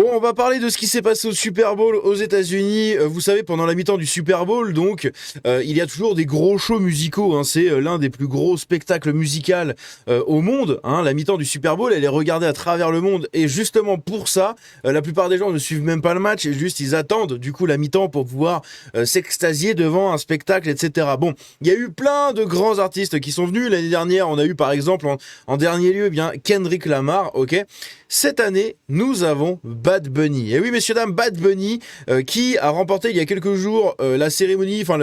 Bon, on va parler de ce qui s'est passé au Super Bowl aux États-Unis. Vous savez, pendant la mi-temps du Super Bowl, donc, il y a toujours des gros shows musicaux. Hein. C'est l'un des plus gros spectacles musicaux au monde. Hein. La mi-temps du Super Bowl, elle est regardée à travers le monde. Et justement pour ça, la plupart des gens ne suivent même pas le match. Et juste, ils attendent du coup la mi-temps pour pouvoir s'extasier devant un spectacle, etc. Bon, il y a eu plein de grands artistes qui sont venus. L'année dernière, on a eu par exemple en dernier lieu, eh bien Kendrick Lamar. Ok. Cette année, nous avons Bad Bunny. Et oui, messieurs, dames, Bad Bunny, qui a remporté il y a quelques jours la cérémonie, enfin,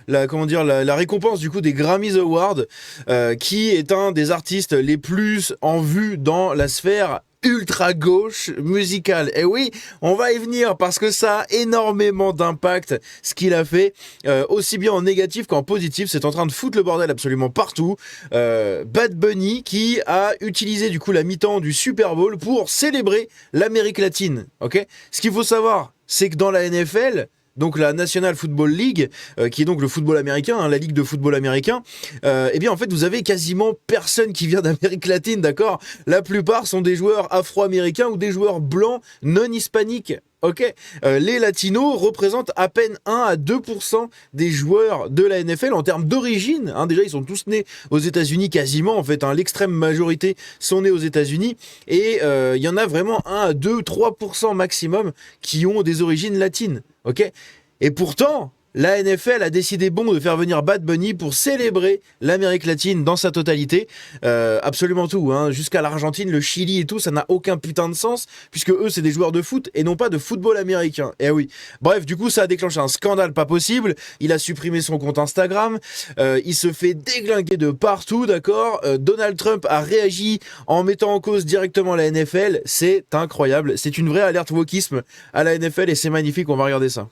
la récompense du coup des Grammys Awards, qui est un des artistes les plus en vue dans la sphère ultra gauche musicale. Et oui, on va y venir parce que ça a énormément d'impact ce qu'il a fait, aussi bien en négatif qu'en positif. C'est en train de foutre le bordel absolument partout. Bad Bunny qui a utilisé du coup la mi-temps du Super Bowl pour célébrer l'Amérique latine. Ok, ce qu'il faut savoir, c'est que dans la NFL, donc la National Football League, qui est donc le football américain, hein, la ligue de football américain, eh bien en fait vous avez quasiment personne qui vient d'Amérique latine, d'accord. La plupart sont des joueurs afro-américains ou des joueurs blancs non hispaniques. Ok, les latinos représentent à peine 1 à 2% des joueurs de la NFL en termes d'origine. Hein, déjà, ils sont tous nés aux États-Unis quasiment. En fait, hein, l'extrême majorité sont nés aux États-Unis. Et il y en a vraiment 1 à 2, 3% maximum qui ont des origines latines. Ok, et pourtant, la NFL a décidé de faire venir Bad Bunny pour célébrer l'Amérique latine dans sa totalité. Absolument tout, hein, jusqu'à l'Argentine, le Chili et tout, ça n'a aucun putain de sens, puisque eux, c'est des joueurs de foot et non pas de football américain. Eh oui. Bref, du coup, ça a déclenché un scandale pas possible. Il a supprimé son compte Instagram. Il se fait déglinguer de partout, d'accord. Donald Trump a réagi en mettant en cause directement la NFL. C'est incroyable. C'est une vraie alerte wokisme à la NFL et c'est magnifique. On va regarder ça.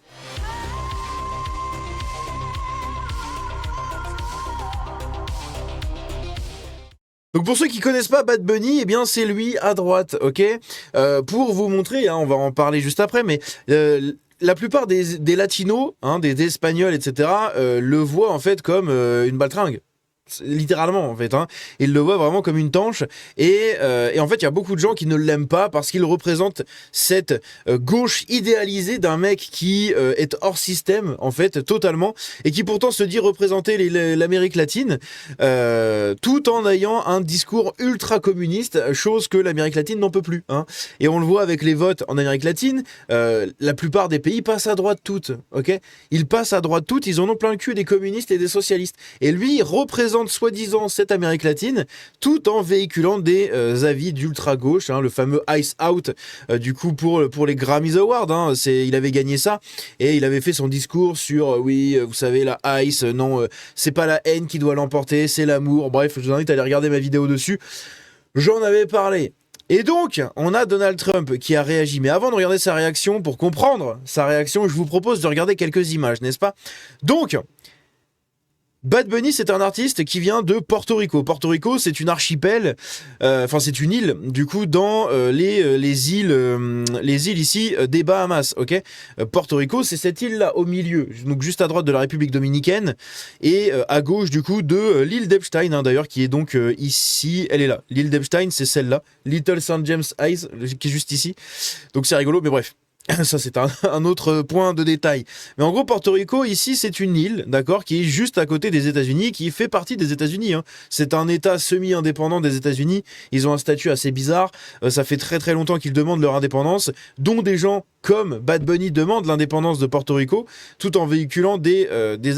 Donc pour ceux qui connaissent pas Bad Bunny, eh bien c'est lui à droite, ok. Pour vous montrer, hein, on va en parler juste après, mais la plupart des latinos, hein, des espagnols, etc., le voient en fait comme une baltringue. Littéralement en fait, hein. Il le voit vraiment comme une tanche et en fait il y a beaucoup de gens qui ne l'aiment pas parce qu'il représente cette gauche idéalisée d'un mec qui est hors système en fait totalement et qui pourtant se dit représenter l'Amérique latine tout en ayant un discours ultra communiste, chose que l'Amérique latine n'en peut plus, hein. Et on le voit avec les votes en Amérique latine, la plupart des pays passent à droite toutes, ok. Ils passent à droite toutes, ils en ont plein le cul des communistes et des socialistes et lui représente soi-disant cette Amérique latine tout en véhiculant des avis d'ultra-gauche, hein, le fameux Ice Out du coup pour les Grammys Awards, hein, il avait gagné ça et il avait fait son discours sur oui vous savez la Ice, non c'est pas la haine qui doit l'emporter, c'est l'amour. Bref, je vous invite à aller regarder ma vidéo dessus, j'en avais parlé. Et donc, on a Donald Trump qui a réagi. Mais avant de regarder sa réaction, pour comprendre sa réaction, je vous propose de regarder quelques images, n'est-ce pas? Donc, Bad Bunny, c'est un artiste qui vient de Porto Rico. Porto Rico, c'est une archipel, enfin c'est une île, du coup, dans les îles ici des Bahamas, ok. Porto Rico, c'est cette île-là au milieu, donc juste à droite de la République dominicaine et à gauche du coup de l'île d'Epstein, hein, d'ailleurs, qui est donc ici, elle est là. L'île d'Epstein, c'est celle-là, Little St. James Isles, qui est juste ici. Donc c'est rigolo, mais bref. Ça, c'est un autre point de détail. Mais en gros, Porto Rico, ici, c'est une île, d'accord, qui est juste à côté des États-Unis, qui fait partie des États-Unis, hein. C'est un État semi-indépendant des États-Unis. Ils ont un statut assez bizarre. Ça fait très très longtemps qu'ils demandent leur indépendance, dont des gens comme Bad Bunny demandent l'indépendance de Porto Rico, tout en véhiculant des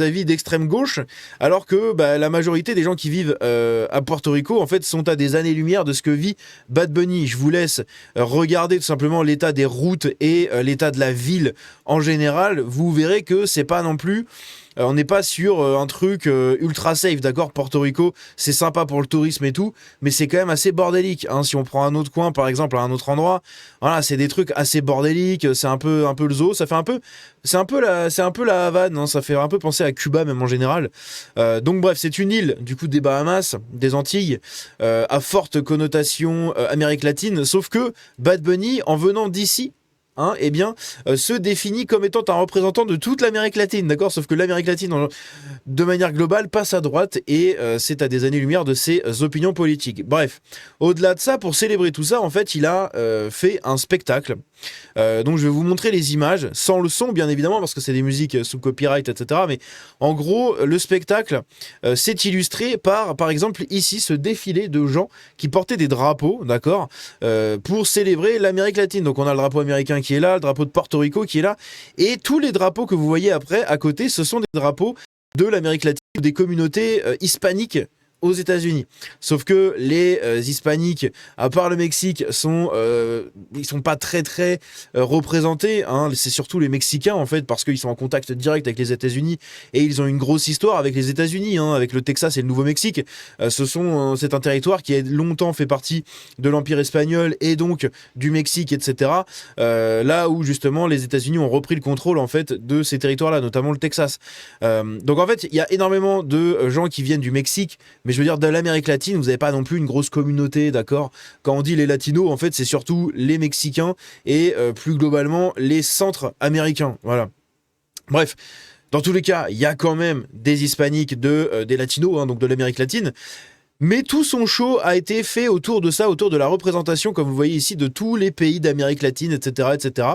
avis d'extrême gauche, alors que la majorité des gens qui vivent à Porto Rico, en fait, sont à des années-lumière de ce que vit Bad Bunny. Je vous laisse regarder tout simplement l'état des routes et l'état de la ville en général. Vous verrez que c'est pas non plus... on n'est pas sur un truc ultra safe, d'accord. Porto Rico, c'est sympa pour le tourisme et tout, mais c'est quand même assez bordélique, hein. Si on prend un autre coin, par exemple, à un autre endroit, voilà, c'est des trucs assez bordéliques, c'est un peu le zoo, ça fait un peu, c'est un peu la Havane, hein, ça fait un peu penser à Cuba même en général. Donc bref, c'est une île du coup des Bahamas, des Antilles, à forte connotation Amérique latine, sauf que Bad Bunny, en venant d'ici, hein, eh bien, se définit comme étant un représentant de toute l'Amérique latine, d'accord? Sauf que l'Amérique latine, de manière globale, passe à droite et c'est à des années-lumière de ses opinions politiques. Bref, au-delà de ça, pour célébrer tout ça, en fait, il a fait un spectacle. Donc je vais vous montrer les images, sans le son bien évidemment, parce que c'est des musiques sous copyright, etc. Mais en gros, le spectacle s'est illustré par exemple, ici, ce défilé de gens qui portaient des drapeaux, d'accord, pour célébrer l'Amérique latine. Donc on a le drapeau américain qui est là, le drapeau de Porto Rico qui est là, et tous les drapeaux que vous voyez après, à côté, ce sont des drapeaux de l'Amérique latine, des communautés hispaniques aux États-Unis. Sauf que les hispaniques, à part le Mexique, ils sont pas très représentés. Hein. C'est surtout les Mexicains en fait, parce qu'ils sont en contact direct avec les États-Unis et ils ont une grosse histoire avec les États-Unis, hein, avec le Texas et le Nouveau-Mexique. C'est un territoire qui a longtemps fait partie de l'Empire espagnol et donc du Mexique, etc. Là où justement les États-Unis ont repris le contrôle en fait de ces territoires-là, notamment le Texas. Donc en fait, il y a énormément de gens qui viennent du Mexique. Mais je veux dire, de l'Amérique latine, vous n'avez pas non plus une grosse communauté, d'accord? Quand on dit les latinos, en fait, c'est surtout les Mexicains et plus globalement les centres-américains. Voilà. Bref, dans tous les cas, il y a quand même des hispaniques, des latinos, hein, donc de l'Amérique latine. Mais tout son show a été fait autour de ça, autour de la représentation, comme vous voyez ici, de tous les pays d'Amérique latine, etc., etc.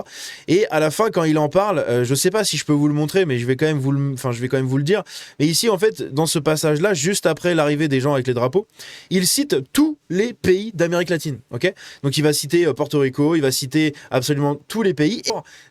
Et à la fin, quand il en parle, je sais pas si je peux vous le montrer, mais je vais quand même vous le dire. Mais ici, en fait, dans ce passage-là, juste après l'arrivée des gens avec les drapeaux, il cite tous les pays d'Amérique latine, ok? Donc il va citer Porto Rico, il va citer absolument tous les pays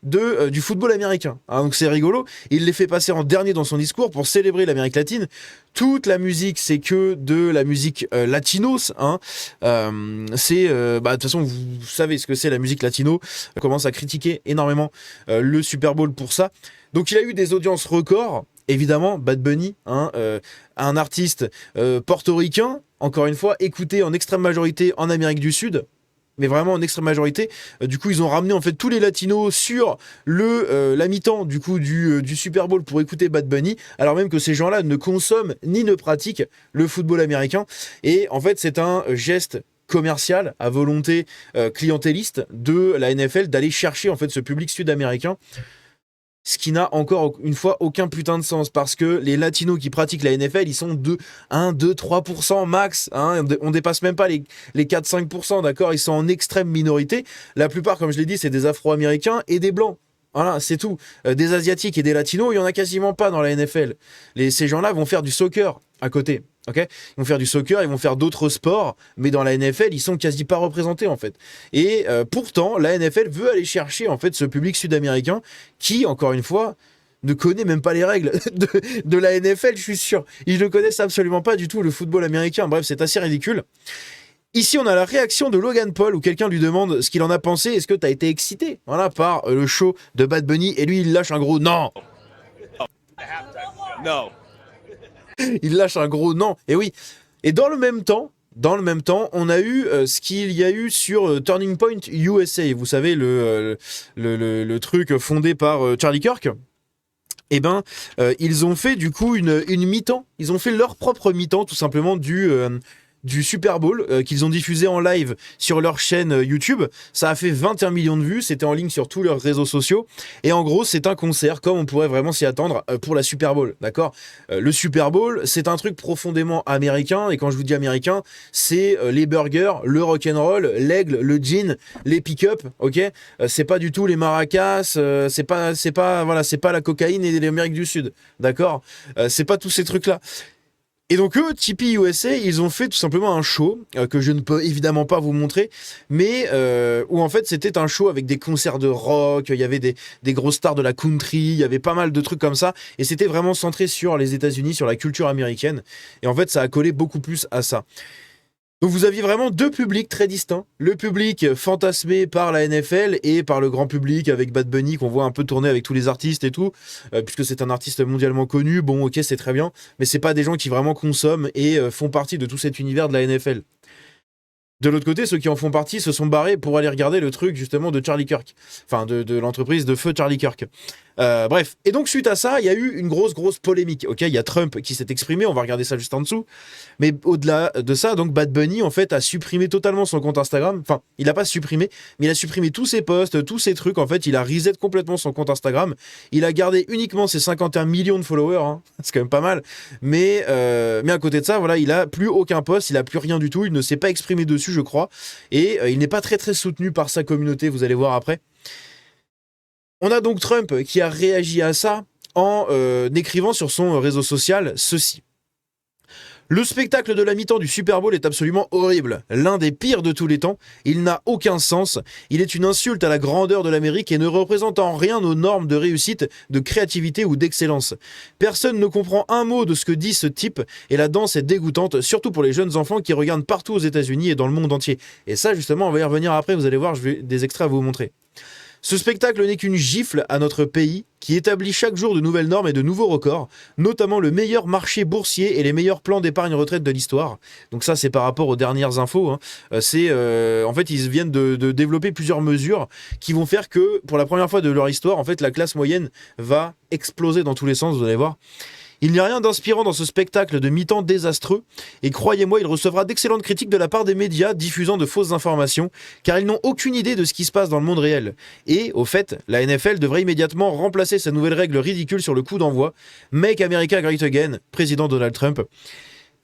du football américain. Hein, donc c'est rigolo. Il les fait passer en dernier dans son discours pour célébrer l'Amérique latine. Toute la musique, c'est que de la musique latinos. Hein. De toute façon, vous savez ce que c'est la musique latino. On commence à critiquer énormément le Super Bowl pour ça. Donc il a eu des audiences records. Évidemment, Bad Bunny, hein, un artiste portoricain, encore une fois, écouté en extrême majorité en Amérique du Sud. Mais vraiment en extrême majorité. Du coup, ils ont ramené en fait tous les latinos sur la mi-temps du coup du Super Bowl pour écouter Bad Bunny, alors même que ces gens-là ne consomment ni ne pratiquent le football américain. Et en fait, c'est un geste commercial à volonté clientéliste de la NFL d'aller chercher en fait ce public sud-américain. Ce qui n'a encore une fois aucun putain de sens, parce que les latinos qui pratiquent la NFL, ils sont de 1, 2, 3% max, hein, on dépasse même pas les 4-5%, d'accord? Ils sont en extrême minorité. La plupart, comme je l'ai dit, c'est des Afro-Américains et des Blancs. Voilà, c'est tout. Des Asiatiques et des Latinos, il y en a quasiment pas dans la NFL. Ces gens-là vont faire du soccer à côté. Ok, ils vont faire du soccer, ils vont faire d'autres sports, mais dans la NFL, ils sont quasi pas représentés en fait. Et pourtant, la NFL veut aller chercher en fait ce public sud-américain qui, encore une fois, ne connaît même pas les règles de la NFL, je suis sûr. Ils ne connaissent absolument pas du tout le football américain. Bref, c'est assez ridicule. Ici, on a la réaction de Logan Paul où quelqu'un lui demande ce qu'il en a pensé. Est-ce que tu as été excité, voilà, par le show de Bad Bunny? Et lui, il lâche un gros non. Non. Il lâche un gros non. Et oui. Et dans le même temps, on a eu ce qu'il y a eu sur Turning Point USA. Vous savez, le truc fondé par Charlie Kirk. Eh ben, ils ont fait du coup une mi-temps. Ils ont fait leur propre mi-temps, tout simplement, du Super Bowl qu'ils ont diffusé en live sur leur chaîne YouTube. Ça a fait 21 millions de vues, c'était en ligne sur tous leurs réseaux sociaux. Et en gros, c'est un concert comme on pourrait vraiment s'y attendre pour la Super Bowl, d'accord? Le Super Bowl, c'est un truc profondément américain. Et quand je vous dis américain, c'est les burgers, le rock'n'roll, l'aigle, le gin, les pick-up, ok? C'est pas du tout les maracas, c'est pas la cocaïne et l'Amérique du Sud, d'accord? C'est pas tous ces trucs-là. Et donc eux, Tipeee USA, ils ont fait tout simplement un show que je ne peux évidemment pas vous montrer, mais où en fait c'était un show avec des concerts de rock, il y avait des grosses stars de la country, il y avait pas mal de trucs comme ça, et c'était vraiment centré sur les États-Unis, sur la culture américaine, et en fait ça a collé beaucoup plus à ça. Donc vous aviez vraiment deux publics très distincts. Le public fantasmé par la NFL et par le grand public avec Bad Bunny qu'on voit un peu tourner avec tous les artistes et tout, puisque c'est un artiste mondialement connu. Bon, ok, c'est très bien, mais c'est pas des gens qui vraiment consomment et font partie de tout cet univers de la NFL. De l'autre côté, ceux qui en font partie se sont barrés pour aller regarder le truc justement de Charlie Kirk, enfin de l'entreprise de feu Charlie Kirk. Bref, et donc suite à ça, il y a eu une grosse polémique. Ok, il y a Trump qui s'est exprimé, on va regarder ça juste en dessous. Mais au-delà de ça, donc Bad Bunny en fait a supprimé totalement son compte Instagram. Enfin, il a pas supprimé, mais il a supprimé tous ses posts, tous ses trucs. En fait, il a reset complètement son compte Instagram. Il a gardé uniquement ses 51 millions de followers, hein. C'est quand même pas mal. Mais à côté de ça, voilà, il a plus aucun post, il a plus rien du tout. Il ne s'est pas exprimé dessus, je crois, et il n'est pas très soutenu par sa communauté. Vous allez voir après. On a donc Trump qui a réagi à ça en écrivant sur son réseau social ceci. Le spectacle de la mi-temps du Super Bowl est absolument horrible, l'un des pires de tous les temps, il n'a aucun sens, il est une insulte à la grandeur de l'Amérique et ne représente en rien nos normes de réussite, de créativité ou d'excellence. Personne ne comprend un mot de ce que dit ce type et la danse est dégoûtante, surtout pour les jeunes enfants qui regardent partout aux États-Unis et dans le monde entier. Et ça justement, on va y revenir après, vous allez voir, je vais des extraits à vous montrer. Ce spectacle n'est qu'une gifle à notre pays qui établit chaque jour de nouvelles normes et de nouveaux records, notamment le meilleur marché boursier et les meilleurs plans d'épargne retraite de l'histoire. Donc ça, c'est par rapport aux dernières infos, hein. En fait, ils viennent de développer plusieurs mesures qui vont faire que, pour la première fois de leur histoire, en fait, la classe moyenne va exploser dans tous les sens, vous allez voir. Il n'y a rien d'inspirant dans ce spectacle de mi-temps désastreux, et croyez-moi, il recevra d'excellentes critiques de la part des médias diffusant de fausses informations, car ils n'ont aucune idée de ce qui se passe dans le monde réel. Et, au fait, la NFL devrait immédiatement remplacer sa nouvelle règle ridicule sur le coup d'envoi, Make America Great Again, président Donald Trump.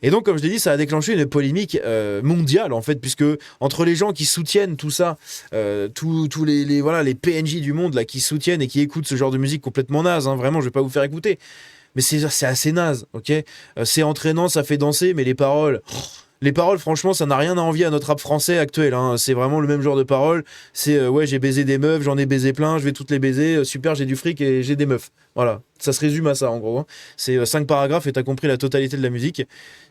Et donc, comme je l'ai dit, ça a déclenché une polémique mondiale, en fait, puisque entre les gens qui soutiennent tout ça, tous les PNJ du monde là, qui soutiennent et qui écoutent ce genre de musique complètement naze, hein, vraiment, je vais pas vous faire écouter, mais c'est assez naze, ok. C'est entraînant, ça fait danser, mais les paroles, franchement, ça n'a rien à envier à notre rap français actuel, hein. C'est vraiment le même genre de paroles. C'est ouais, j'ai baisé des meufs, j'en ai baisé plein, je vais toutes les baiser, super, j'ai du fric et j'ai des meufs. Voilà, ça se résume à ça en gros, hein. C'est 5 paragraphes et t'as compris la totalité de la musique.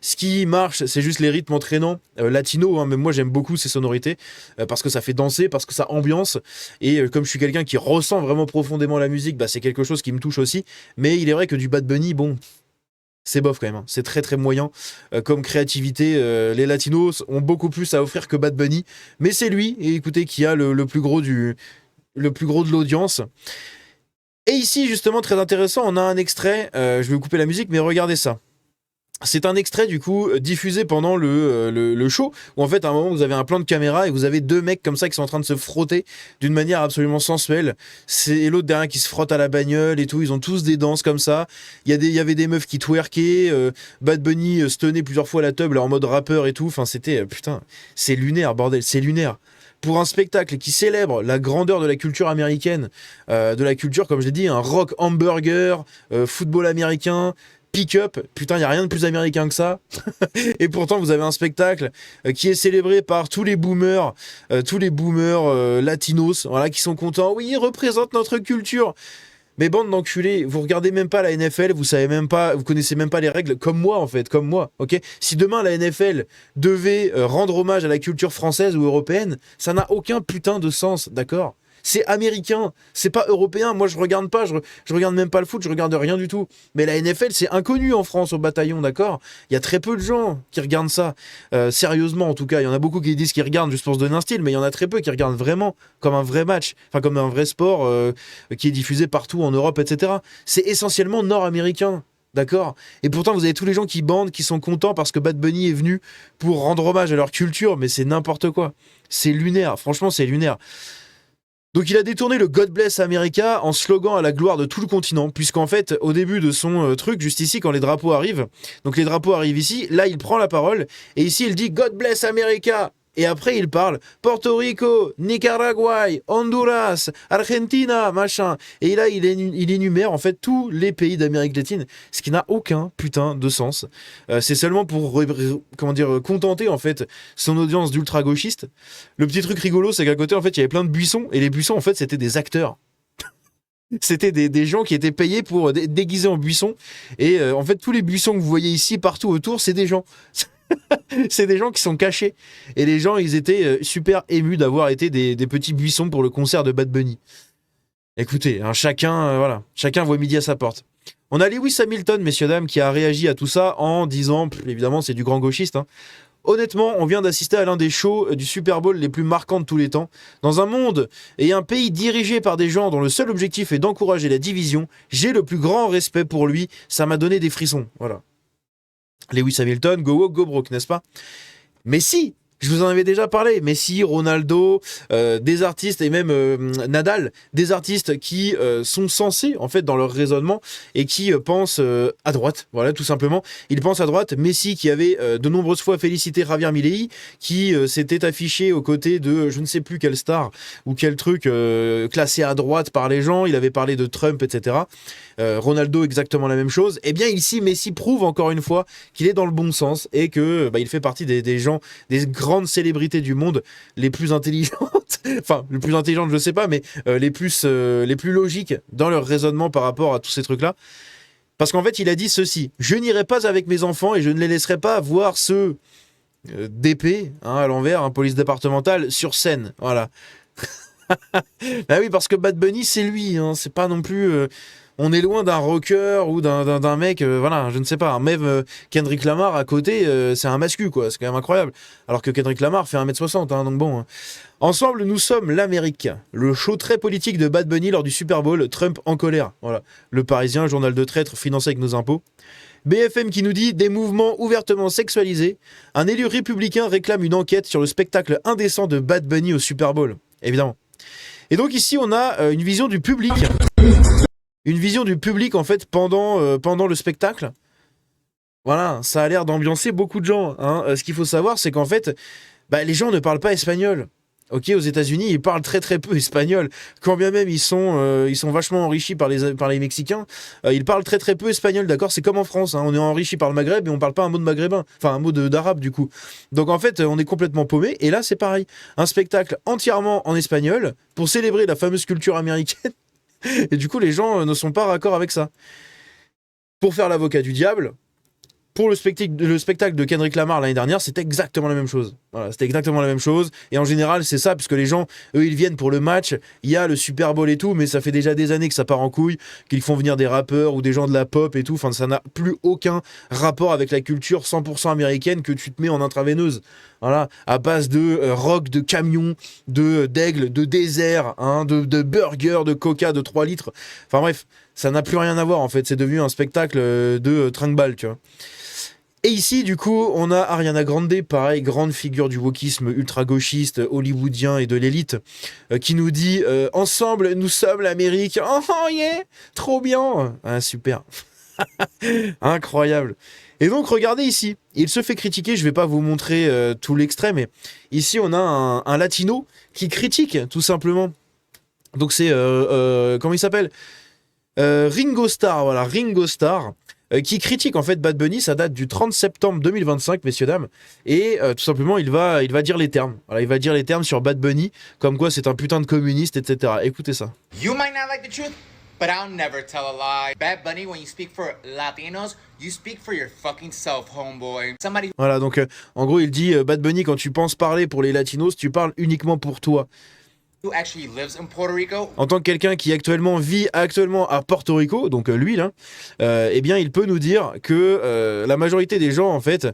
Ce qui marche, c'est juste les rythmes entraînants, latino, hein. Même moi j'aime beaucoup ces sonorités, parce que ça fait danser, parce que ça ambiance. Et comme je suis quelqu'un qui ressent vraiment profondément la musique, bah, c'est quelque chose qui me touche aussi. Mais il est vrai que du Bad Bunny, bon, c'est bof quand même, hein. C'est très moyen comme créativité. Les latinos ont beaucoup plus à offrir que Bad Bunny, mais c'est lui, et écoutez, qui a le plus gros de l'audience. Et ici, justement, très intéressant, on a un extrait, je vais vous couper la musique, mais regardez ça. C'est un extrait du coup diffusé pendant le show, où en fait à un moment vous avez un plan de caméra et vous avez deux mecs comme ça qui sont en train de se frotter d'une manière absolument sensuelle. Et l'autre derrière qui se frotte à la bagnole et tout, ils ont tous des danses comme ça. Il y avait des meufs qui twerkaient, Bad Bunny se tenait plusieurs fois à la table en mode rappeur et tout, enfin c'était, putain, c'est lunaire bordel, c'est lunaire. Pour un spectacle qui célèbre la grandeur de la culture américaine, de la culture, comme je l'ai dit, un rock hamburger, football américain, pick-up, putain, il n'y a rien de plus américain que ça. Et pourtant, vous avez un spectacle qui est célébré par tous les boomers latinos, voilà, qui sont contents. Oui, ils représentent notre culture. Mais bande d'enculés, vous regardez même pas la NFL, vous savez même pas, vous connaissez même pas les règles, comme moi en fait, comme moi, ok. Si demain la NFL devait rendre hommage à la culture française ou européenne, ça n'a aucun putain de sens, d'accord ? C'est américain, c'est pas européen. Moi, je regarde pas, je regarde même pas le foot, je regarde rien du tout. Mais la NFL, c'est inconnu en France au bataillon, d'accord ? Il y a très peu de gens qui regardent ça. Sérieusement, en tout cas, il y en a beaucoup qui disent qu'ils regardent juste pour se donner un style, mais il y en a très peu qui regardent vraiment comme un vrai match, enfin comme un vrai sport qui est diffusé partout en Europe, etc. C'est essentiellement nord-américain. D'accord ? Et pourtant, vous avez tous les gens qui bandent, qui sont contents parce que Bad Bunny est venu pour rendre hommage à leur culture, mais c'est n'importe quoi. C'est lunaire, franchement, c'est lunaire. Donc il a détourné le God Bless America en slogan à la gloire de tout le continent, puisqu'en fait, au début de son truc, juste ici, quand les drapeaux arrivent, donc les drapeaux arrivent ici, là il prend la parole, et ici il dit God Bless America, et après il parle Porto Rico, Nicaragua, Honduras, Argentina, machin, et là il énumère en fait tous les pays d'Amérique latine, ce qui n'a aucun putain de sens. C'est seulement pour contenter en fait son audience d'ultra gauchistes. Le petit truc rigolo, c'est qu'à côté en fait il y avait plein de buissons, et les buissons en fait c'était des acteurs. C'était des gens qui étaient payés pour déguiser en buissons, et en fait tous les buissons que vous voyez ici partout autour, c'est des gens. C'est des gens qui sont cachés. Et les gens, ils étaient super émus d'avoir été des petits buissons pour le concert de Bad Bunny. Écoutez, hein, chacun voit midi à sa porte. On a Lewis Hamilton, messieurs, dames, qui a réagi à tout ça en disant, évidemment, c'est du grand gauchiste, hein, Honnêtement, on vient d'assister à l'un des shows du Super Bowl les plus marquants de tous les temps. Dans un monde et un pays dirigé par des gens dont le seul objectif est d'encourager la division, j'ai le plus grand respect pour lui. Ça m'a donné des frissons. Voilà. Lewis Hamilton, go woke, go broke, n'est-ce pas? Mais si, je vous en avais déjà parlé, Messi, Ronaldo, des artistes et même Nadal, des artistes qui sont censés en fait dans leur raisonnement et qui pensent à droite, voilà tout simplement. Ils pensent à droite. Messi qui avait de nombreuses fois félicité Javier Milei, qui s'était affiché aux côtés de je ne sais plus quelle star ou quel truc classé à droite par les gens. Il avait parlé de Trump, etc. Ronaldo exactement la même chose. Et bien ici, Messi prouve encore une fois qu'il est dans le bon sens et que il fait partie des gens, des grandes célébrités du monde les plus intelligentes, enfin les plus intelligentes je sais pas, mais les plus logiques dans leur raisonnement par rapport à tous ces trucs là. Parce qu'en fait il a dit ceci: je n'irai pas avec mes enfants et je ne les laisserai pas voir ce DP à l'envers, un police départemental sur scène, voilà. Bah oui, parce que Bad Bunny c'est lui, hein, c'est pas non plus on est loin d'un rocker ou d'un mec, voilà, je ne sais pas. Même Kendrick Lamar à côté, c'est un mascu, quoi. C'est quand même incroyable. Alors que Kendrick Lamar fait 1m60, hein, donc bon. Hein. Ensemble, nous sommes l'Amérique. Le show très politique de Bad Bunny lors du Super Bowl, Trump en colère. Voilà. Le Parisien, journal de traître financé avec nos impôts. BFM qui nous dit des mouvements ouvertement sexualisés. Un élu républicain réclame une enquête sur le spectacle indécent de Bad Bunny au Super Bowl. Évidemment. Et donc ici, on a une vision du public. Une vision du public en fait pendant le spectacle. Voilà, ça a l'air d'ambiancer beaucoup de gens. Hein. Ce qu'il faut savoir, c'est qu'en fait, les gens ne parlent pas espagnol. Ok, aux États-Unis, ils parlent très très peu espagnol. Quand bien même ils sont vachement enrichis par les Mexicains, ils parlent très très peu espagnol. D'accord, c'est comme en France. Hein. On est enrichi par le Maghreb et on parle pas un mot de maghrébin, enfin un mot d'arabe du coup. Donc en fait, on est complètement paumé. Et là, c'est pareil, un spectacle entièrement en espagnol pour célébrer la fameuse culture américaine. Et du coup, les gens ne sont pas raccord avec ça. Pour faire l'avocat du diable, pour le spectacle de Kendrick Lamar l'année dernière, c'était exactement la même chose. Voilà, c'était exactement la même chose. Et en général, c'est ça, puisque les gens, eux, ils viennent pour le match. Il y a le Super Bowl et tout, mais ça fait déjà des années que ça part en couille, qu'ils font venir des rappeurs ou des gens de la pop et tout. Enfin, ça n'a plus aucun rapport avec la culture 100% américaine que tu te mets en intraveineuse. Voilà, à base de rock, de camions, d'aigle, de désert, hein, de burgers, de coca de 3 litres. Enfin bref, ça n'a plus rien à voir en fait. C'est devenu un spectacle de trinque-balle, tu vois. Et ici, du coup, on a Ariana Grande, pareil, grande figure du wokisme ultra-gauchiste, hollywoodien et de l'élite, qui nous dit « Ensemble, nous sommes l'Amérique. Oh yeah, trop bien !» Ah, super. Incroyable. Et donc, regardez ici. Il se fait critiquer, je vais pas vous montrer tout l'extrait, mais ici, on a un latino qui critique, tout simplement. Donc, c'est... comment il s'appelle Ringo Starr, voilà, Ringo Starr. Qui critique en fait Bad Bunny, ça date du 30 septembre 2025, messieurs dames, et tout simplement il va dire les termes. Voilà, il va dire les termes sur Bad Bunny, comme quoi c'est un putain de communiste, etc. Écoutez ça. You might not like the truth, but I'll never tell a lie. Bad Bunny, when you speak for Latinos, you speak for your fucking self, homeboy. Somebody. Voilà, donc en gros il dit Bad Bunny, quand tu penses parler pour les Latinos, tu parles uniquement pour toi. Who actually lives in Puerto Rico. En tant que quelqu'un qui vit actuellement à Porto Rico, donc lui là, eh bien il peut nous dire que la majorité des gens en fait,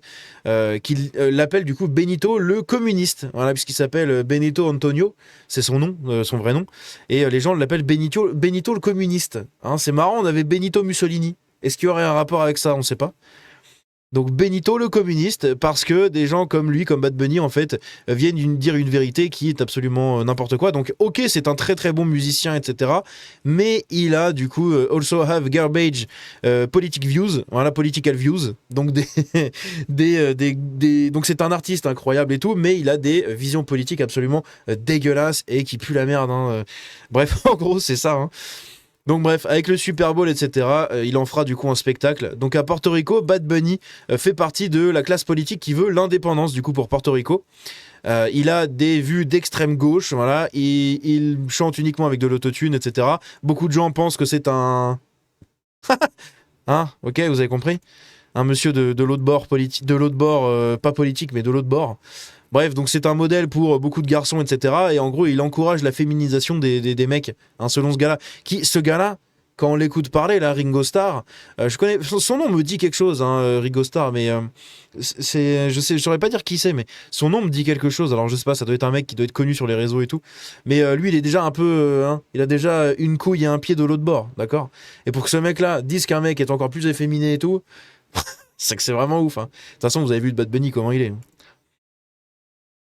qui l'appellent du coup Benito le communiste, voilà, puisqu'il s'appelle Benito Antonio, c'est son nom, son vrai nom, et les gens l'appellent Benito le communiste. Hein, c'est marrant, on avait Benito Mussolini. Est-ce qu'il y aurait un rapport avec ça? On ne sait pas. Donc Benito le communiste, parce que des gens comme lui, comme Bad Bunny en fait, viennent dire une vérité qui est absolument n'importe quoi. Donc ok, c'est un très très bon musicien, etc. Mais il a du coup also have garbage politic views, voilà, political views. Donc donc c'est un artiste incroyable et tout, mais il a des visions politiques absolument dégueulasses et qui puent la merde. Hein. Bref, en gros c'est ça. Hein. Donc bref, avec le Super Bowl, etc., il en fera du coup un spectacle. Donc à Porto Rico, Bad Bunny fait partie de la classe politique qui veut l'indépendance du coup pour Porto Rico. Il a des vues d'extrême gauche, voilà, il chante uniquement avec de l'autotune, etc. Beaucoup de gens pensent que c'est un... hein, ok, vous avez compris. Un monsieur de l'autre bord, politique, de l'autre bord, pas politique, mais de l'autre bord. Bref, donc c'est un modèle pour beaucoup de garçons, etc. Et en gros, il encourage la féminisation des mecs, hein, selon ce gars-là. Ce gars-là, quand on l'écoute parler, là, Ringo Starr, je connais son nom me dit quelque chose, hein, Ringo Starr, mais je saurais pas dire qui c'est, mais son nom me dit quelque chose. Alors je sais pas, ça doit être un mec qui doit être connu sur les réseaux et tout, mais lui, il est déjà un peu, hein, il a déjà une couille et un pied de l'autre bord, d'accord. Et pour que ce mec-là dise qu'un mec est encore plus efféminé et tout, c'est que c'est vraiment ouf. Hein. De toute façon, vous avez vu de Bad Bunny comment il est.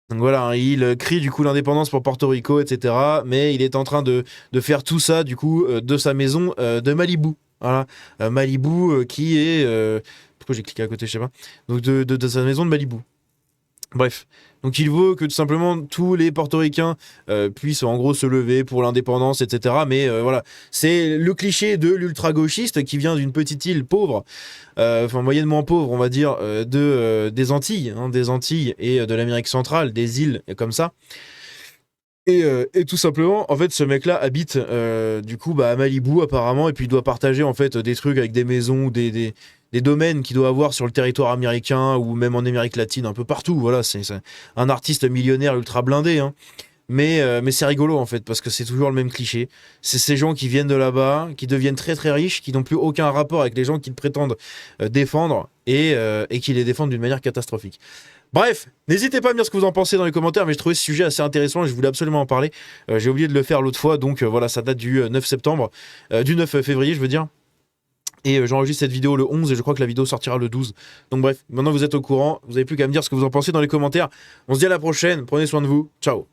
Donc voilà, hein, il crie du coup l'indépendance pour Porto Rico, etc. Mais il est en train de faire tout ça du coup de sa maison de Malibu. Voilà, Malibu qui est... pourquoi j'ai cliqué à côté, je sais pas. Donc de sa maison de Malibu. Bref, donc il veut que tout simplement tous les portoricains puissent en gros se lever pour l'indépendance, etc. Mais voilà, c'est le cliché de l'ultra-gauchiste qui vient d'une petite île pauvre, enfin moyennement pauvre on va dire, des Antilles, hein, des Antilles et de l'Amérique centrale, des îles comme ça. Et tout simplement, en fait, ce mec-là habite du coup à Malibu apparemment, et puis il doit partager en fait des trucs avec des maisons, des domaines qu'il doit avoir sur le territoire américain ou même en Amérique latine, un peu partout. Voilà, c'est un artiste millionnaire ultra blindé, hein. Mais c'est rigolo en fait, parce que c'est toujours le même cliché. C'est ces gens qui viennent de là-bas, qui deviennent très très riches, qui n'ont plus aucun rapport avec les gens qu'ils prétendent défendre et qui les défendent d'une manière catastrophique. Bref, n'hésitez pas à me dire ce que vous en pensez dans les commentaires, mais j'ai trouvé ce sujet assez intéressant et je voulais absolument en parler. J'ai oublié de le faire l'autre fois, donc voilà, ça date du 9 septembre, du 9 février, je veux dire. Et j'enregistre cette vidéo le 11 et je crois que la vidéo sortira le 12. Donc bref, maintenant vous êtes au courant, vous n'avez plus qu'à me dire ce que vous en pensez dans les commentaires. On se dit à la prochaine, prenez soin de vous, ciao.